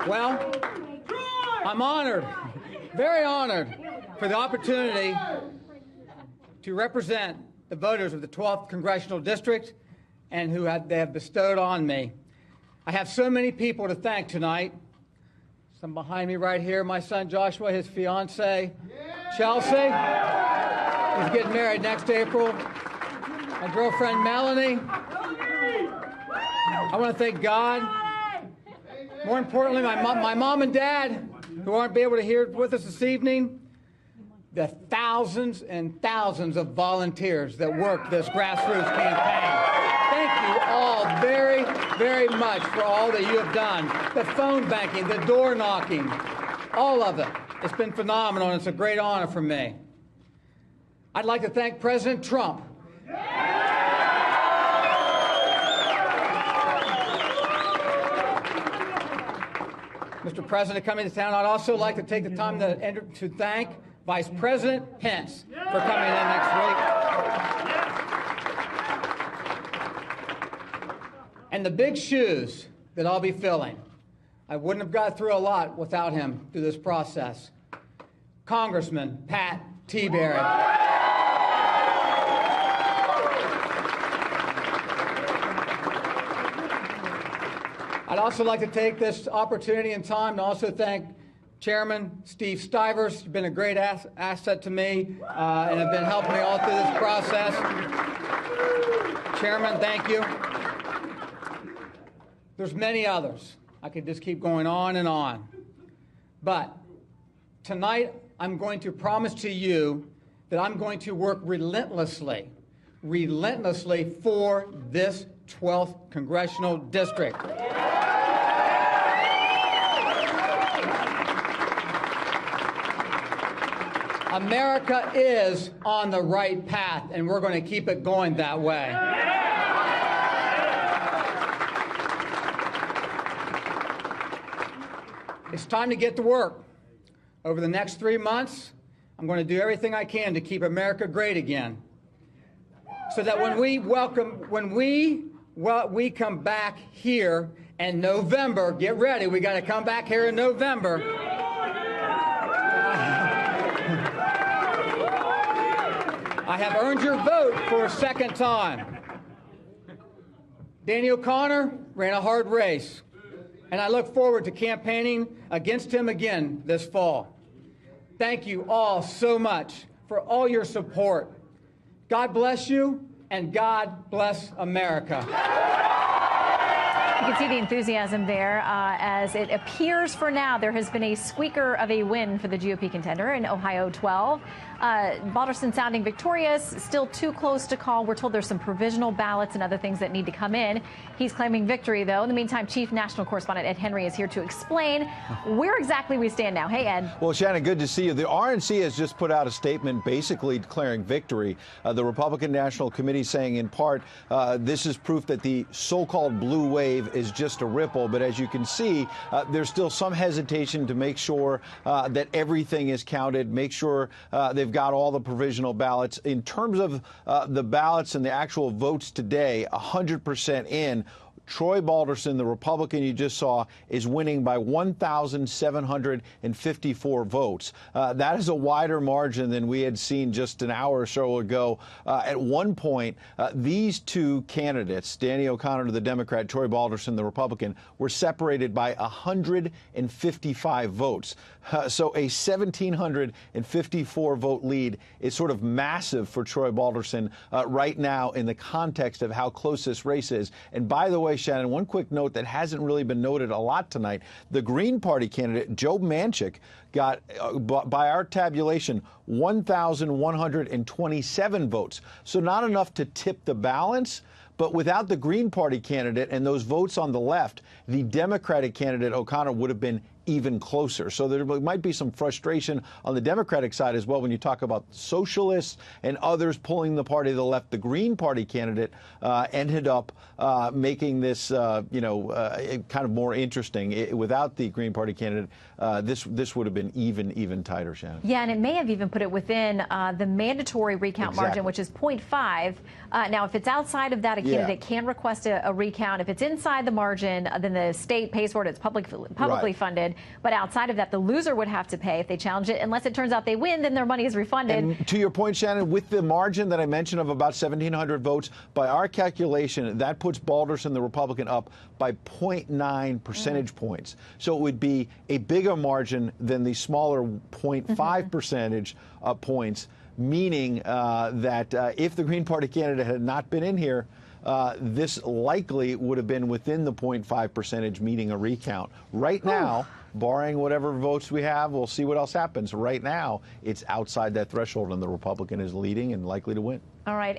Well, I'm honored, very honored, for the opportunity to represent the voters of the 12th Congressional District and they have bestowed on me. I have so many people to thank tonight. Some behind me right here, my son Joshua, his fiance Chelsea, who's getting married next April, my girlfriend Melanie. I want to thank God. More importantly, my mom and dad, who aren't able to hear with us this evening, the thousands and thousands of volunteers that work this grassroots campaign. Thank you all very, very much for all that you have done. The phone banking, the door knocking, all of it. It's been phenomenal, and it's a great honor for me. I'd like to thank President Trump. Mr. President, coming to town, I'd also like to take the time to thank Vice President Pence for coming in next week. And the big shoes that I'll be filling. I wouldn't have got through a lot without him through this process. Congressman Pat Tiberi. I'd also like to take this opportunity and time to also thank Chairman Steve Stivers. He's been a great asset to me and have been helping me all through this process. Chairman, thank you. There's many others. I could just keep going on and on. But tonight, I'm going to promise to you that I'm going to work relentlessly for this 12th Congressional District. America is on the right path, and we're going to keep it going that way. It's time to get to work. Over the next 3 months, I'm going to do everything I can to keep America great again, so that when we come back here in November, get ready, we got to come back here in November. I have earned your vote for a second time. Danny O'Connor ran a hard race, and I look forward to campaigning against him again this fall. Thank you all so much for all your support. God bless you, and God bless America. You can see the enthusiasm there as it appears for now there has been a squeaker of a win for the GOP contender in Ohio 12. Balderson sounding victorious, still too close to call. We're told there's some provisional ballots and other things that need to come in. He's claiming victory, though. In the meantime, Chief National Correspondent Ed Henry is here to explain where exactly we stand now. Hey, Ed. Well, Shannon, good to see you. The RNC has just put out a statement basically declaring victory. The Republican National Committee saying in part, this is proof that the so-called blue wave is just a ripple. But as you can see, there's still some hesitation to make sure that everything is counted, make sure they've got all the provisional ballots. In terms of the ballots and the actual votes today, 100% in. Troy Balderson, the Republican you just saw, is winning by 1,754 votes. That is a wider margin than we had seen just an hour or so ago. At one point, these two candidates, Danny O'Connor, the Democrat, Troy Balderson, the Republican, were separated by 155 votes. So a 1,754 vote lead is sort of massive for Troy Balderson right now in the context of how close this race is. And by the way, Shannon, one quick note that hasn't really been noted a lot tonight. The Green Party candidate, Joe Manchin, got, by our tabulation, 1,127 votes. So not enough to tip the balance. But without the Green Party candidate and those votes on the left, the Democratic candidate, O'Connor, would have been even closer. So there might be some frustration on the Democratic side as well when you talk about socialists and others pulling the party to the left. The Green Party candidate ended up making this, kind of more interesting. Without the Green Party candidate, this would have been even tighter, Shannon. Yeah, and it may have even put it within the mandatory recount margin, which is 0.5. Now, if it's outside of that, a candidate can request a recount. If it's inside the margin, then the state pays for it. It's publicly funded. But outside of that, the loser would have to pay if they challenge it. Unless it turns out they win, then their money is refunded. And to your point, Shannon, with the margin that I mentioned of about 1,700 votes, by our calculation, that puts Balderson, the Republican, up by 0.9 percentage points. So it would be a bigger margin than the smaller 0.5 percentage points, meaning that if the Green Party candidate had not been in here, this likely would have been within the 0.5 percentage, meaning a recount. Right now, barring whatever votes we have, we'll see what else happens. Right now, it's outside that threshold, and the Republican is leading and likely to win. All right.